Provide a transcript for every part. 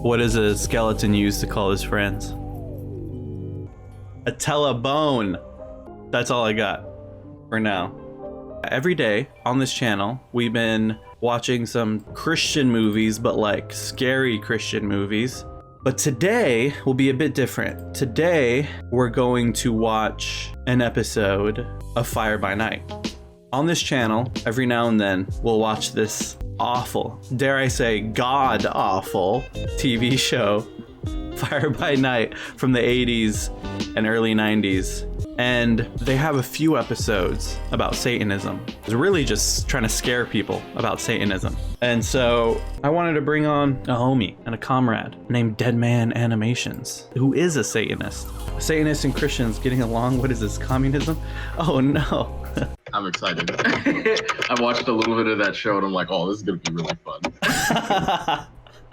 What does a skeleton use to call his friends? A telebone. That's all I got for now. Every day on this channel, we've been watching some Christian movies, but like scary Christian movies. But today will be a bit different. Today, we're going to watch an episode of Fire By Nite. On this channel, every now and then, we'll watch this awful, dare I say, god-awful TV show, Fire By Nite, from the 80s and early 90s. And they have a few episodes about Satanism. It's really just trying to scare people about Satanism. And so I wanted to bring on a homie and a comrade named DeadManAnimations, who is a Satanist. Satanists and Christians getting along. What is this, communism? Oh no. I'm excited. I watched a little bit of that show and I'm like, oh, this is going to be really fun.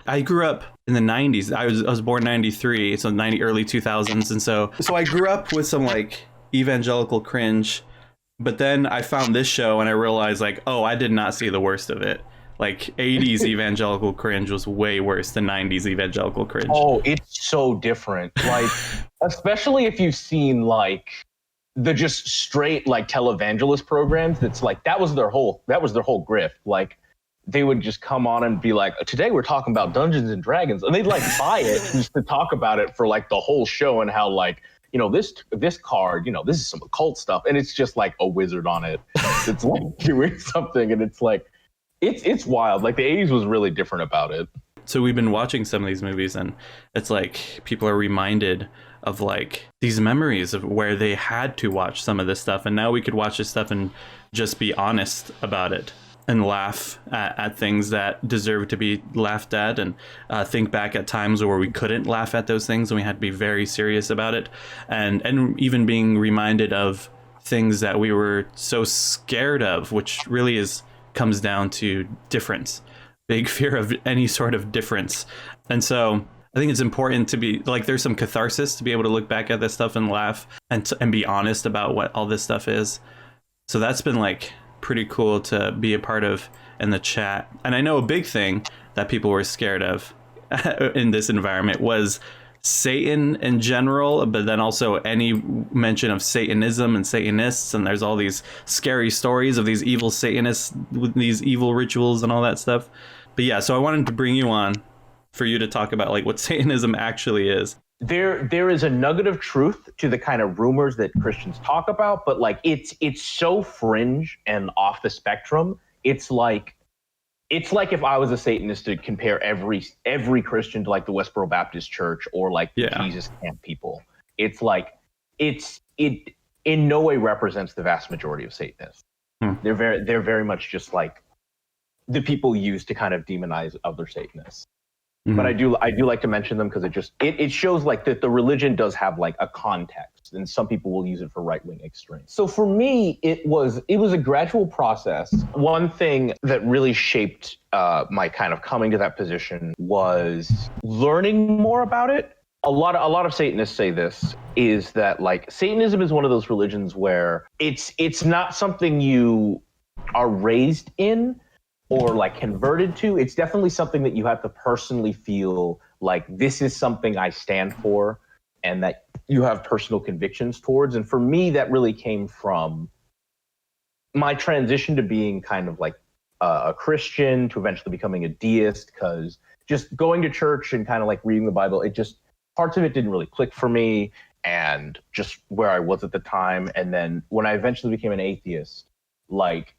I grew up in the 90s. I was born 93, so early 2000s. And so I grew up with some like evangelical cringe, but then I found this show and I realized like, oh, I did not see the worst of it. Like 80s evangelical cringe was way worse than 90s evangelical cringe. Oh, it's so different. Like, especially if you've seen like the just straight like televangelist programs. That's like, that was their whole grift. Like, they would just come on and be like, today we're talking about Dungeons and Dragons. And they'd like buy it just to talk about it for like the whole show and how like, you know, this card, you know, this is some occult stuff. And it's just like a wizard on it. It's like doing something. And it's like, it's wild. Like the 80s was really different about it. So we've been watching some of these movies and it's like people are reminded of like these memories of where they had to watch some of this stuff. And now we could watch this stuff and just be honest about it. And laugh at things that deserve to be laughed at, and think back at times where we couldn't laugh at those things and we had to be very serious about it, and even being reminded of things that we were so scared of, which really comes down to difference, big fear of any sort of difference. And so I think it's important to be like, there's some catharsis to be able to look back at this stuff and laugh and be honest about what all this stuff is. So that's been like pretty cool to be a part of in the chat. And I know a big thing that people were scared of in this environment was Satan in general, but then also any mention of Satanism and Satanists. And there's all these scary stories of these evil Satanists with these evil rituals and all that stuff. But yeah, so I wanted to bring you on for you to talk about like what Satanism actually is. There is a nugget of truth to the kind of rumors that Christians talk about, but like it's so fringe and off the spectrum. It's like if I was a Satanist to compare every Christian to like the Westboro Baptist Church or like the Jesus Camp people. It's like it in no way represents the vast majority of Satanists. They're very much just like the people used to kind of demonize other Satanists. But I do like to mention them because it shows like that the religion does have like a context, and some people will use it for right-wing extremes. So for me, it was a gradual process. One thing that really shaped my kind of coming to that position was learning more about it. A lot of Satanists say this, is that like Satanism is one of those religions where it's not something you are raised in or like converted to. It's definitely something that you have to personally feel like this is something I stand for and that you have personal convictions towards. And for me, that really came from my transition to being kind of like a Christian to eventually becoming a deist, because just going to church and kind of like reading the Bible, parts of it didn't really click for me, and just where I was at the time. And then when I eventually became an atheist, like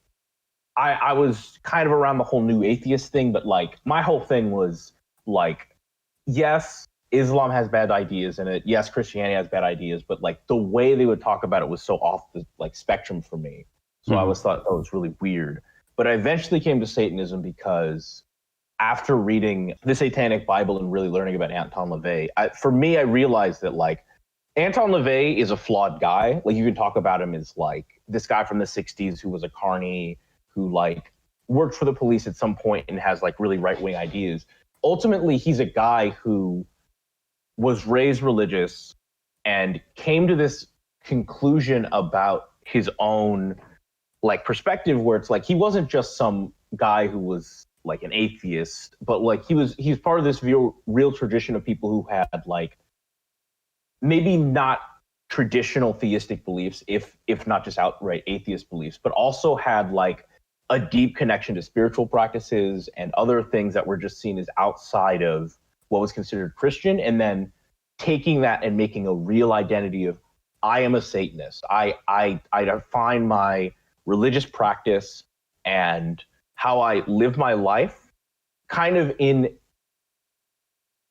I was kind of around the whole new atheist thing, but like my whole thing was like, yes, Islam has bad ideas in it. Yes, Christianity has bad ideas, but like the way they would talk about it was so off the like spectrum for me. So I always thought that was really weird. But I eventually came to Satanism because after reading the Satanic Bible and really learning about Anton LaVey, for me, I realized that like Anton LaVey is a flawed guy. Like you can talk about him as like this guy from the 60s who was a carny, who like worked for the police at some point and has like really right-wing ideas. Ultimately, he's a guy who was raised religious and came to this conclusion about his own like perspective, where it's like he wasn't just some guy who was like an atheist, but like he's part of this real tradition of people who had like maybe not traditional theistic beliefs, if not just outright atheist beliefs, but also had like a deep connection to spiritual practices and other things that were just seen as outside of what was considered Christian, and then taking that and making a real identity of, I am a Satanist. I define my religious practice and how I live my life kind of in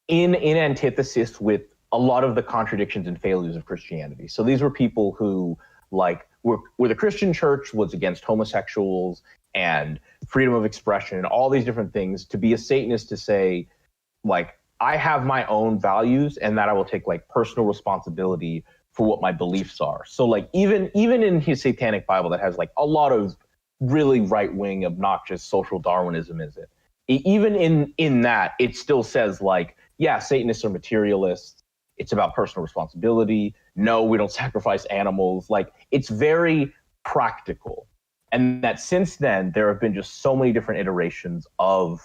antithesis with a lot of the contradictions and failures of Christianity. So these were people who like were the Christian church was against homosexuals and freedom of expression and all these different things. To be a Satanist, to say like, I have my own values and that I will take like personal responsibility for what my beliefs are. So like even in his Satanic Bible that has like a lot of really right-wing, obnoxious social Darwinism, is it? Even in that, it still says like, yeah, Satanists are materialists. It's about personal responsibility. No, we don't sacrifice animals. Like, it's very practical. And that since then, there have been just so many different iterations of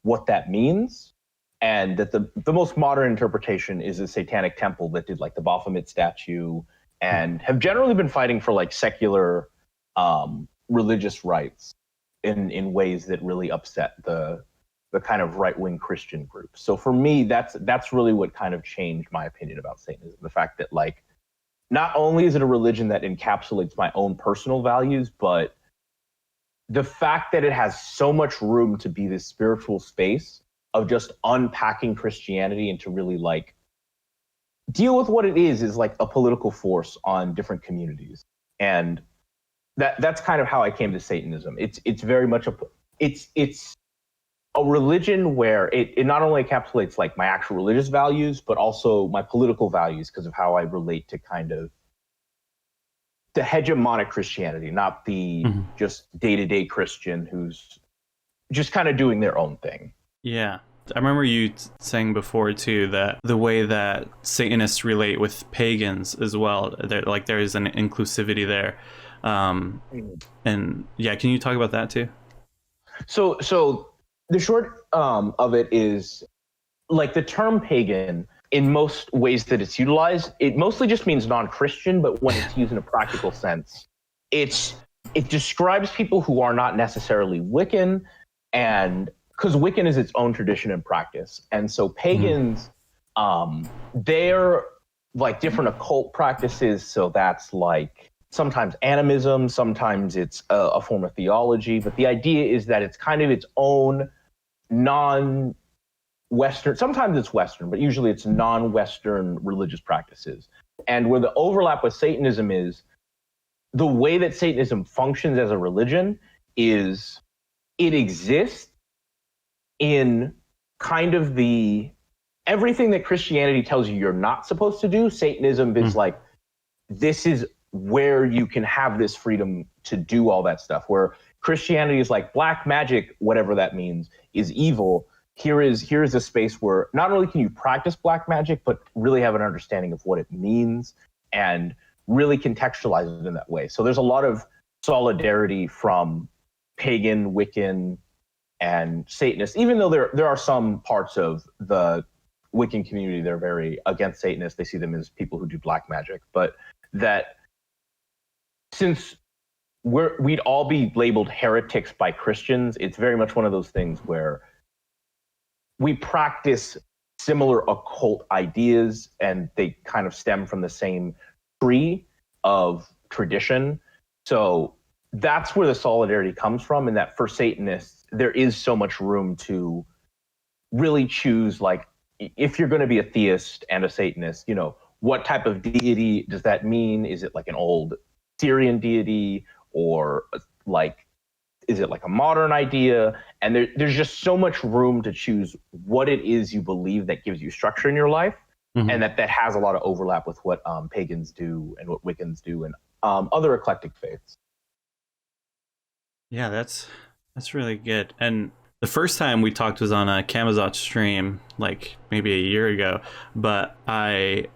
what that means. And that the most modern interpretation is a satanic temple that did like the Baphomet statue and have generally been fighting for like secular religious rights in ways that really upset the kind of right-wing Christian groups. So for me, that's really what kind of changed my opinion about Satanism. The fact that like, not only is it a religion that encapsulates my own personal values, but the fact that it has so much room to be this spiritual space of just unpacking Christianity and to really like deal with what it is like a political force on different communities. And that's kind of how I came to Satanism. It's very much it's a religion where it not only encapsulates like my actual religious values, but also my political values because of how I relate to kind of the hegemonic Christianity, not the just day-to-day Christian who's just kind of doing their own thing. Yeah. I remember you saying before too that the way that Satanists relate with pagans as well, there is an inclusivity there. And yeah, can you talk about that too? So the short of it is like the term pagan, in most ways that it's utilized, it mostly just means non-Christian, but when it's used in a practical sense, it describes people who are not necessarily Wiccan, and because Wiccan is its own tradition and practice. And so pagans, they're like different occult practices. So that's like sometimes animism, sometimes it's a form of theology. But the idea is that it's kind of its own non-Western, sometimes it's Western, but usually it's non-Western religious practices. And where the overlap with Satanism is, the way that Satanism functions as a religion is it exists in kind of everything that Christianity tells you you're not supposed to do. Satanism is like, this is where you can have this freedom to do all that stuff. Where Christianity is like, black magic, whatever that means, is evil. Here is a space where not only can you practice black magic, but really have an understanding of what it means and really contextualize it in that way. So there's a lot of solidarity from pagan, Wiccan, and Satanists, even though there are some parts of the Wiccan community that are very against Satanists. They see them as people who do black magic. But that since we'd all be labeled heretics by Christians, it's very much one of those things where we practice similar occult ideas and they kind of stem from the same tree of tradition. So that's where the solidarity comes from, and that for Satanists, there is so much room to really choose, like, if you're going to be a theist and a Satanist, you know, what type of deity does that mean? Is it like an old Syrian deity, or like, is it like a modern idea? And there's just so much room to choose what it is you believe that gives you structure in your life, and that has a lot of overlap with what pagans do and what Wiccans do and other eclectic faiths. Yeah, that's really good. And the first time we talked was on a Camazot stream, like maybe a year ago. But I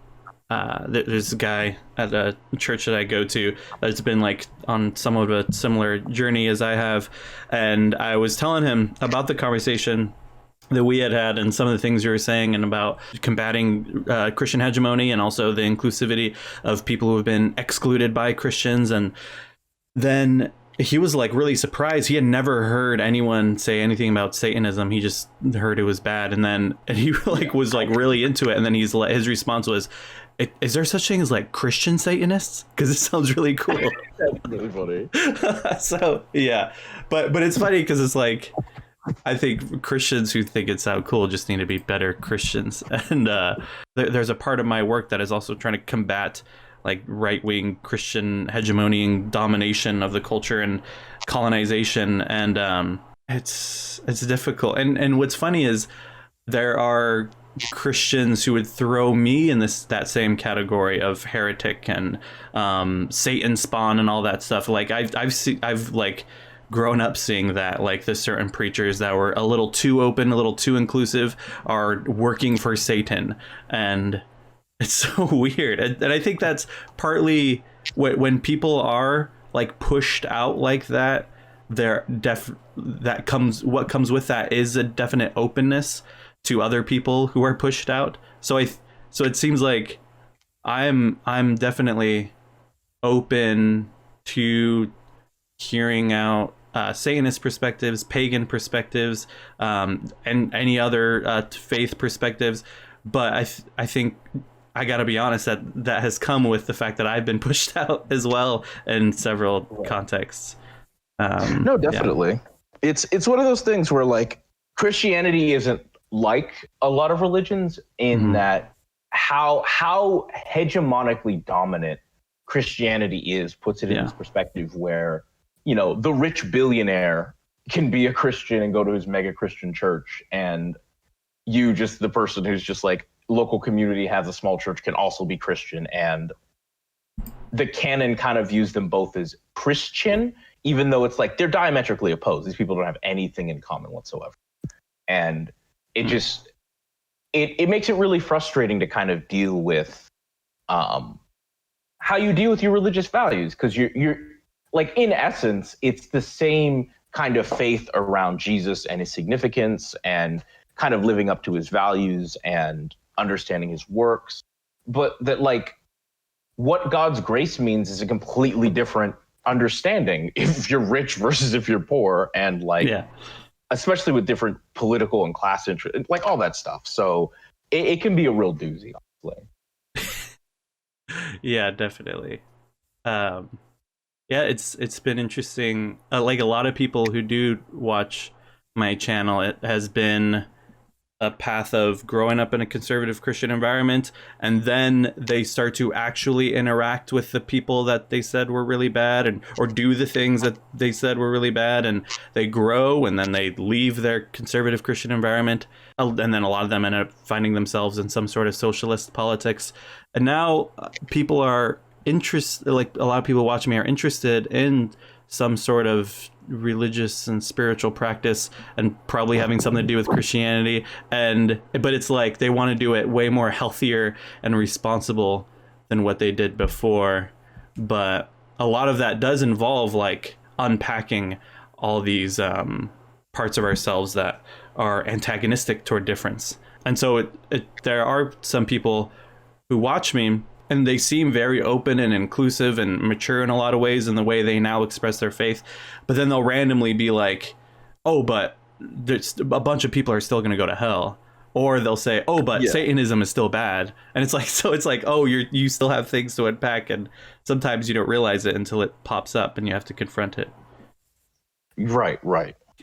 there's a guy at a church that I go to that's been like on somewhat of a similar journey as I have, and I was telling him about the conversation that we had and some of the things you were saying, and about combating Christian hegemony, and also the inclusivity of people who have been excluded by Christians. And then he was like really surprised. He had never heard anyone say anything about Satanism. He just heard it was bad, and he like was like really into it. And then his response was, "Is there such thing as like Christian Satanists? Because it sounds really cool." That's really funny. So yeah, but it's funny because it's like, I think Christians who think it sounds cool just need to be better Christians. And there's a part of my work that is also trying to combat like right-wing Christian hegemony and domination of the culture and colonization. And it's difficult. And what's funny is there are Christians who would throw me in that same category of heretic and Satan spawn and all that stuff. Like I've like grown up seeing that, like the certain preachers that were a little too open, a little too inclusive, are working for Satan. And it's so weird. And I think that's partly when people are like pushed out like that, what comes with that is a definite openness to other people who are pushed out. So it seems like I'm definitely open to hearing out Satanist perspectives, pagan perspectives, and any other faith perspectives. But I think I gotta be honest, that has come with the fact that I've been pushed out as well in several contexts. No, definitely. Yeah. It's one of those things where like Christianity isn't like a lot of religions in that how hegemonically dominant Christianity is puts it in this perspective where, you know, the rich billionaire can be a Christian and go to his mega Christian church, and you, just the person who's just like local community, has a small church, can also be Christian. And the canon kind of views them both as Christian, even though it's like they're diametrically opposed. These people don't have anything in common whatsoever. And it just, it makes it really frustrating to kind of deal with how you deal with your religious values. Because you're like, in essence, it's the same kind of faith around Jesus and his significance and kind of living up to his values and understanding his works. But that, like, what God's grace means is a completely different understanding if you're rich versus if you're poor. And like, especially with different political and class interest, like all that stuff. So it can be a real doozy, honestly. Yeah, definitely. Yeah, it's been interesting. Like a lot of people who do watch my channel, it has been a path of growing up in a conservative Christian environment, and then they start to actually interact with the people that they said were really bad, or do the things that they said were really bad, and they grow, and then they leave their conservative Christian environment, and then a lot of them end up finding themselves in some sort of socialist politics. And now people are like a lot of people watching me are interested in some sort of religious and spiritual practice, and probably having something to do with Christianity. But it's like they want to do it way more healthier and responsible than what they did before. But a lot of that does involve like unpacking all these parts of ourselves that are antagonistic toward difference. And so there are some people who watch me, and they seem very open and inclusive and mature in a lot of ways in the way they now express their faith. But then they'll randomly be like, oh, but there's a bunch of people are still going to go to hell. Or they'll say, oh, but Satanism is still bad. And it's like, so it's like, oh, you still have things to unpack. And sometimes you don't realize it until it pops up and you have to confront it. Right.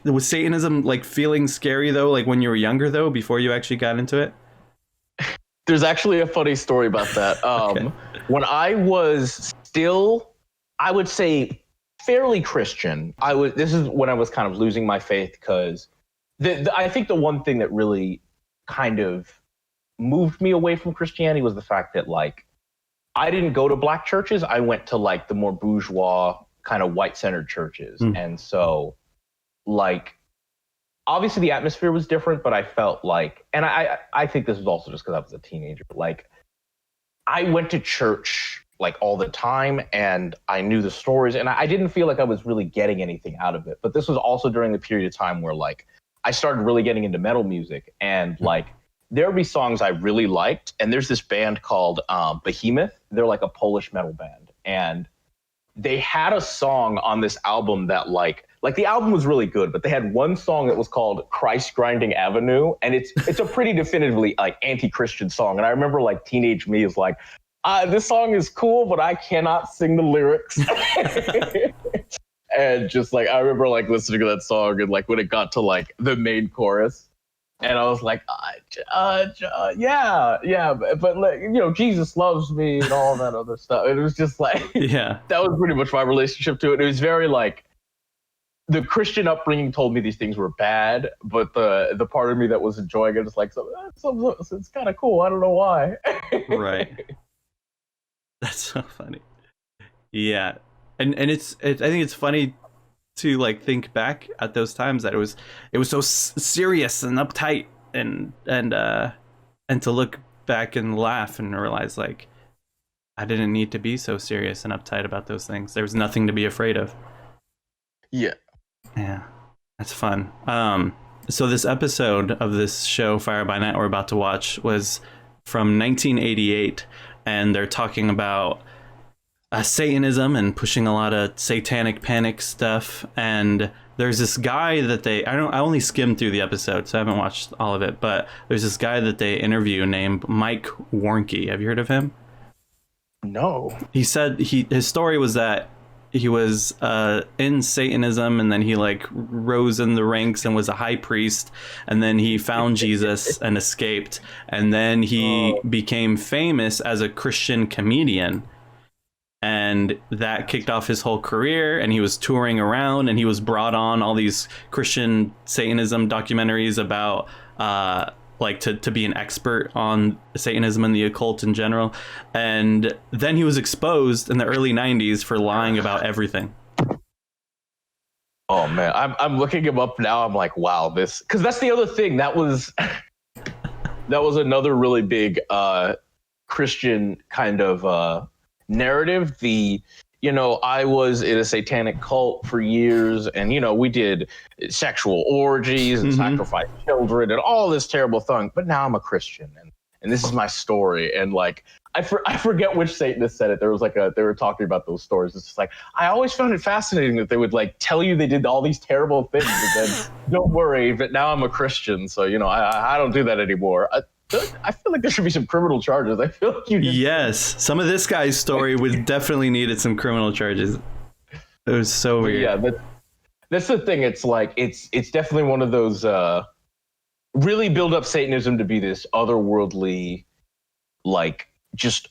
Was Satanism like feeling scary, though, like when you were younger, though, before you actually got into it? There's actually a funny story about that. Okay. When I was still, I would say, fairly Christian, this is when I was kind of losing my faith, because I think the one thing that really kind of moved me away from Christianity was the fact that, like, I didn't go to black churches. I went to like the more bourgeois kind of white-centered churches. And so, like, obviously the atmosphere was different, but I felt like, and I think this was also just because I was a teenager, like I went to church like all the time, and I knew the stories, and I didn't feel like I was really getting anything out of it. But this was also during the period of time where like I started really getting into metal music, and like there would be songs I really liked. And there's this band called Behemoth. They're like a Polish metal band, and they had a song on this album that like the album was really good, but they had one song that was called Christ Grinding Avenue, and it's a pretty definitively like anti-Christian song. And I remember like teenage me is like, this song is cool, but I cannot sing the lyrics. And just like I remember like listening to that song, and like when it got to like the main chorus, and I was like, yeah, but like, you know, Jesus loves me and all that other stuff. It was just like, Yeah, that was pretty much my relationship to it. It was very like, the Christian upbringing told me these things were bad, but the part of me that was enjoying it is like, it's kind of cool. I don't know why. right. That's so funny. Yeah, and I think it's funny to like think back at those times that it was so serious and uptight, and to look back and laugh and realize like I didn't need to be so serious and uptight about those things. There was nothing to be afraid of. Yeah, that's fun. So this episode of this show, Fire by Nite, we're about to watch was from 1988, and they're talking about Satanism and pushing a lot of Satanic Panic stuff. And there's this guy that I only skimmed through the episode, so I haven't watched all of it, but there's this guy that they interview named Mike Warnke. Have you heard of him? No. He said his story was that he was in Satanism, and then he like rose in the ranks and was a high priest, and then he found Jesus and escaped, and then he became famous as a Christian comedian, and that kicked off his whole career, and he was touring around, and he was brought on all these Christian Satanism documentaries about like to be an expert on Satanism and the occult in general. And then he was exposed in the early 90s for lying about everything. Oh man, I'm looking him up now. I'm like, wow, this, because that's the other thing that was another really big Christian kind of narrative. I was in a satanic cult for years, and we did sexual orgies and sacrificed children and all this terrible thing. But now I'm a Christian, and this is my story. And like, I forget which Satanist said it. There was like they were talking about those stories. It's just like, I always found it fascinating that they would like tell you they did all these terrible things, and then don't worry, but now I'm a Christian, so I don't do that anymore. I feel like there should be some criminal charges. I feel like Yes, some of this guy's story would definitely needed some criminal charges. It was so weird. Yeah, that's the thing. It's like it's definitely one of those really build up Satanism to be this otherworldly, like just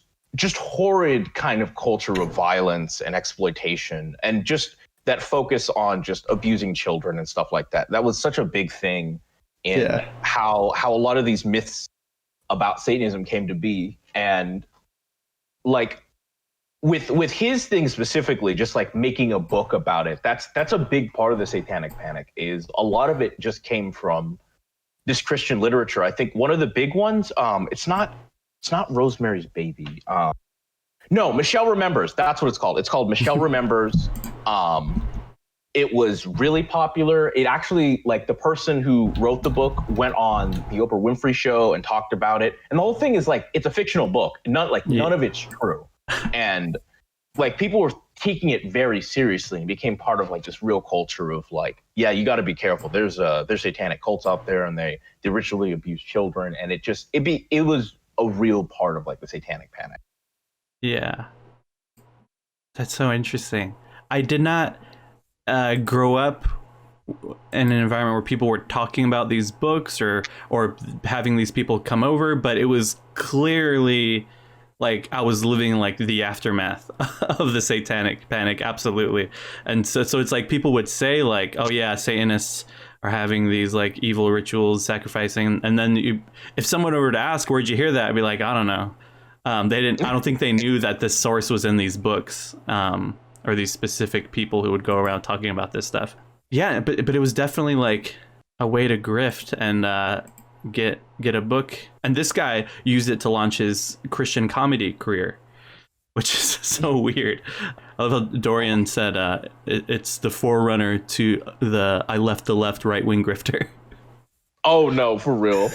horrid kind of culture of violence and exploitation, and just that focus on just abusing children and stuff like that. That was such a big thing in how a lot of these myths about Satanism came to be. And like with his thing specifically, just like making a book about it, that's a big part of the Satanic Panic. Is a lot of it just came from this Christian literature. I think one of the big ones, it's not Rosemary's Baby. No, Michelle Remembers. That's what it's called. It's called Michelle Remembers. It was really popular. It actually, like, the person who wrote the book went on the Oprah Winfrey Show and talked about it. And the whole thing is like, it's a fictional book. None of it's true. And like, people were taking it very seriously and became part of like this real culture of like, yeah, you got to be careful. There's satanic cults out there, and they ritually abuse children. And it was a real part of like the Satanic Panic. Yeah. That's so interesting. I did not grow up in an environment where people were talking about these books or having these people come over, but it was clearly like I was living like the aftermath of the Satanic Panic. Absolutely. And so it's like people would say like, oh yeah, Satanists are having these like evil rituals, sacrificing, and then if someone were to ask, where'd you hear that? I'd be like, I don't know. I don't think they knew that the source was in these books. Or these specific people who would go around talking about this stuff. Yeah, but it was definitely like a way to grift get a book, and this guy used it to launch his Christian comedy career, which is so weird. I love how Dorian said it's the forerunner to the I left the left right-wing grifter. Oh no, for real.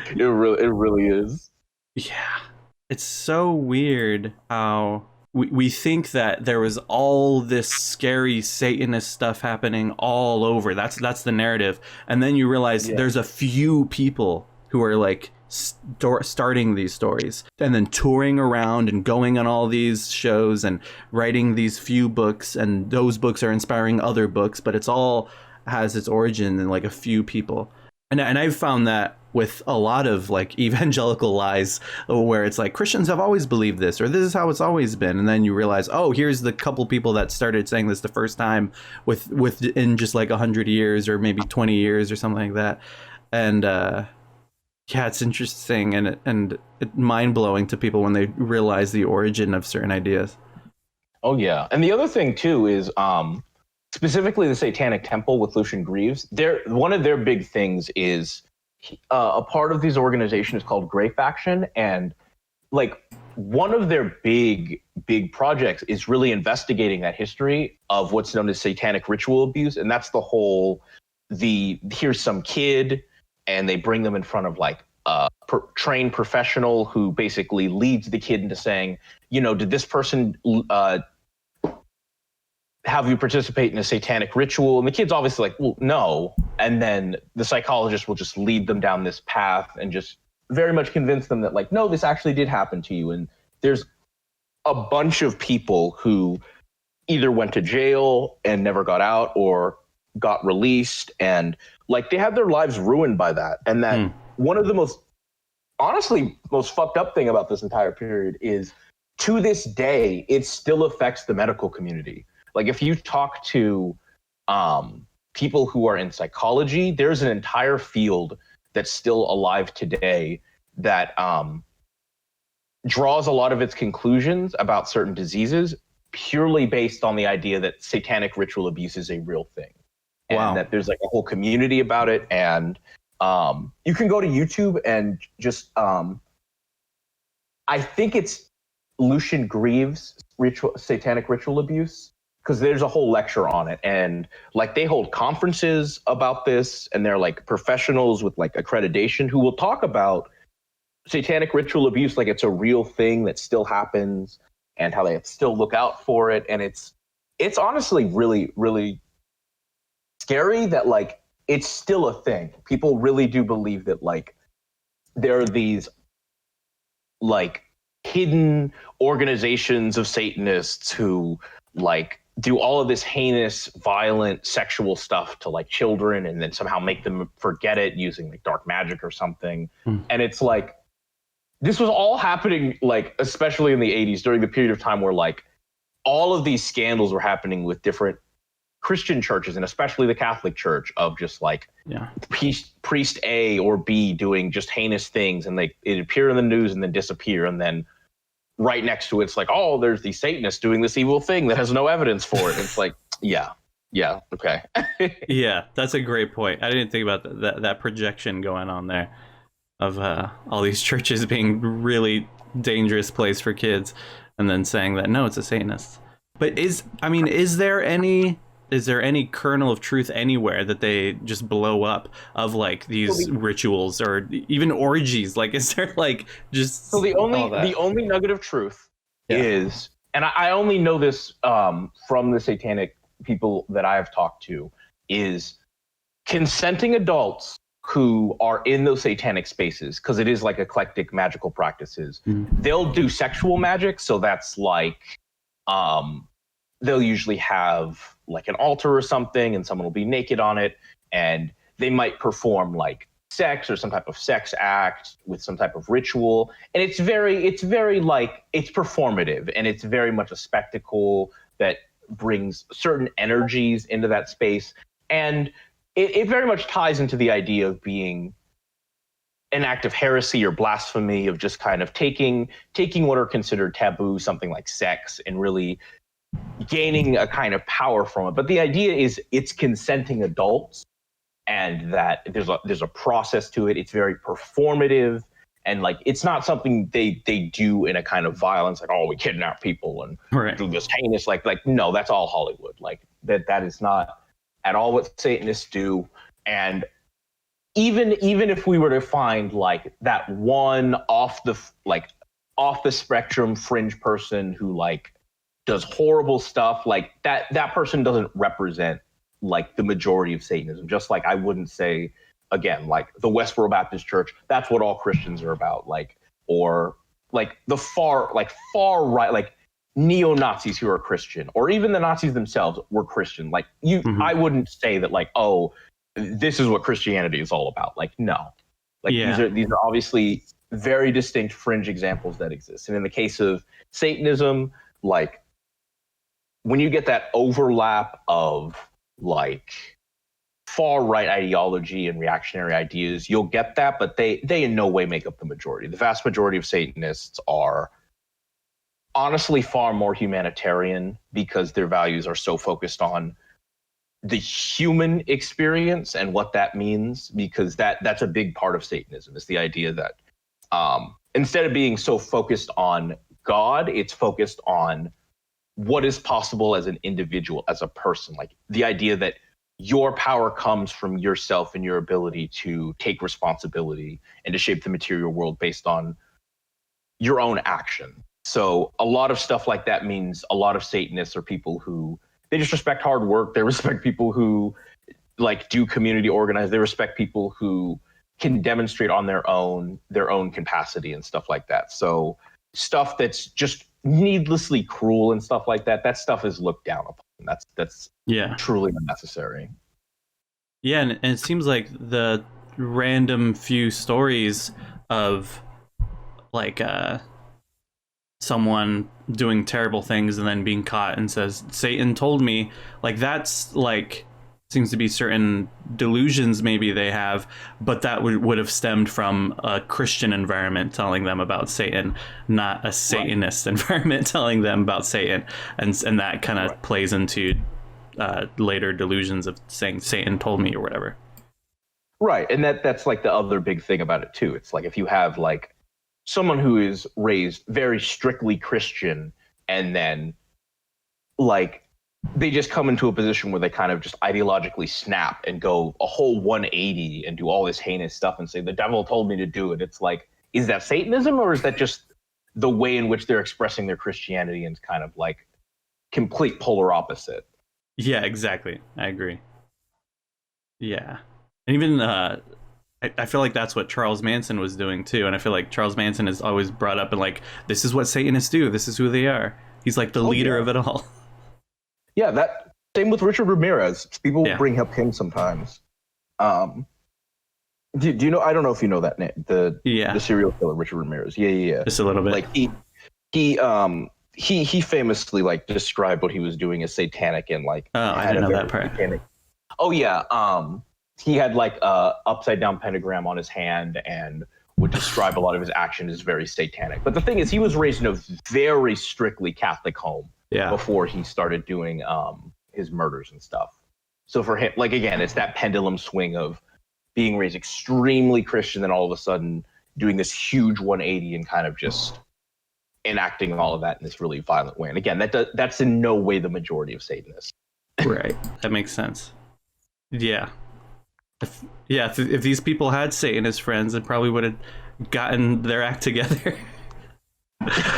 It really is. Yeah. It's so weird how we think that there was all this scary Satanist stuff happening all over. That's the narrative. And then you realize there's a few people who are like starting these stories and then touring around and going on all these shows and writing these few books, and those books are inspiring other books, but it's all has its origin in like a few people. And I've found that with a lot of like evangelical lies, where it's like Christians have always believed this, or this is how it's always been, and then you realize, oh, here's the couple people that started saying this the first time within just like 100 years or maybe 20 years or something like that. And yeah, it's interesting and mind-blowing to people when they realize the origin of certain ideas. Oh yeah, and the other thing too is specifically the Satanic Temple with Lucian Greaves. One of their big things is a part of these organizations called Grey Faction, and like one of their big projects is really investigating that history of what's known as satanic ritual abuse. And that's the whole here's some kid and they bring them in front of like a trained professional who basically leads the kid into saying, you know, did this person have you participate in a satanic ritual? And the kid's obviously like, well, no. And then the psychologist will just lead them down this path and just very much convince them that like, no, this actually did happen to you. And there's a bunch of people who either went to jail and never got out or got released. And like they had their lives ruined by that. And that one of the most fucked up thing about this entire period is to this day, it still affects the medical community. Like if you talk to people who are in psychology, there's an entire field that's still alive today that draws a lot of its conclusions about certain diseases purely based on the idea that satanic ritual abuse is a real thing. And that there's like a whole community about it. And you can go to YouTube and just, I think it's Lucian Greaves' Satanic Ritual Abuse, because there's a whole lecture on it, and like they hold conferences about this, and they're like professionals with like accreditation who will talk about satanic ritual abuse like it's a real thing that still happens and how they still look out for it. And it's honestly really, really scary that like it's still a thing. People really do believe that like there are these like hidden organizations of Satanists who like do all of this heinous, violent, sexual stuff to like children and then somehow make them forget it using like dark magic or something. And it's like, this was all happening, like, especially in the 80s during the period of time where like all of these scandals were happening with different Christian churches and especially the Catholic Church of just like priest A or B doing just heinous things, and it appear in the news and then disappear, and then right next to it's like, oh, there's these Satanists doing this evil thing that has no evidence for it. And it's like, yeah, okay. Yeah, that's a great point. I didn't think about that projection going on there of all these churches being really dangerous place for kids, and then saying that no, it's a Satanist. But is there any kernel of truth anywhere that they just blow up of like these rituals or even orgies? Like, is there like just the only nugget of truth is, and I only know this from the satanic people that I've talked to, is consenting adults who are in those satanic spaces, because it is like eclectic magical practices. They'll do sexual magic, so that's like they'll usually have like an altar or something and someone will be naked on it, and they might perform like sex or some type of sex act with some type of ritual. And it's very like, it's performative, and it's very much a spectacle that brings certain energies into that space. And it very much ties into the idea of being an act of heresy or blasphemy, of just kind of taking what are considered taboo, something like sex, and really gaining a kind of power from it. But the idea is it's consenting adults and that there's a process to it. It's very performative, and like it's not something they do in a kind of violence, like, oh, we kidnap people and do this heinous, like no, that's all Hollywood. Like that is not at all what Satanists do. And even if we were to find like that one off the spectrum fringe person who like does horrible stuff, like that person doesn't represent like the majority of Satanism. Just like I wouldn't say, again, like the Westboro Baptist Church, that's what all Christians are about, like, or like the far right, like neo-Nazis who are Christian, or even the Nazis themselves were Christian. Like I wouldn't say that like, oh, this is what Christianity is all about. Like, no, like these are obviously very distinct fringe examples that exist. And in the case of Satanism, like when you get that overlap of like far right ideology and reactionary ideas, you'll get that, but they in no way make up the majority. The vast majority of Satanists are honestly far more humanitarian because their values are so focused on the human experience and what that means, because that's a big part of Satanism, is the idea that instead of being so focused on God, it's focused on what is possible as an individual, as a person. Like the idea that your power comes from yourself and your ability to take responsibility and to shape the material world based on your own action. So a lot of stuff like that means a lot of Satanists are people who, they just respect hard work. They respect people who like do community organize. They respect people who can demonstrate on their own capacity and stuff like that. So stuff that's just needlessly cruel and stuff like that, that stuff is looked down upon. That's truly unnecessary. Yeah, and it seems like the random few stories of like someone doing terrible things and then being caught and says Satan told me, like that's like seems to be certain delusions maybe they have, but that would have stemmed from a Christian environment telling them about Satan, not a Satanist environment telling them about Satan, and that kind of plays into later delusions of saying Satan told me or whatever. Right, and that's like the other big thing about it too. It's like if you have like someone who is raised very strictly Christian and then like they just come into a position where they kind of just ideologically snap and go a whole 180 and do all this heinous stuff and say, the devil told me to do it. It's like, is that Satanism, or is that just the way in which they're expressing their Christianity and kind of like complete polar opposite? Yeah, exactly. I agree. Yeah. And even I feel like that's what Charles Manson was doing too. And I feel like Charles Manson is always brought up and like, this is what Satanists do. This is who they are. He's like the leader of it all. Yeah, that same with Richard Ramirez. People bring up him sometimes. Do you know? I don't know if you know that name, the serial killer Richard Ramirez. Yeah. Just a little bit. Like he famously like described what he was doing as satanic and like. Oh, I didn't know that part. Satanic. Oh yeah. He had like a upside down pentagram on his hand and would describe a lot of his actions as very satanic. But the thing is, he was raised in a very strictly Catholic home. Yeah. Before he started doing his murders and stuff. So for him, like again, it's that pendulum swing of being raised extremely Christian, then all of a sudden doing this huge 180 and kind of just enacting all of that in this really violent way. And again, that's in no way the majority of Satanists. Right. That makes sense. Yeah. If these people had Satanist friends, it probably would have gotten their act together.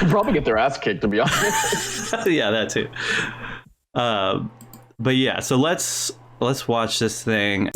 Probably get their ass kicked, to be honest. Yeah, that too. But yeah, so let's watch this thing.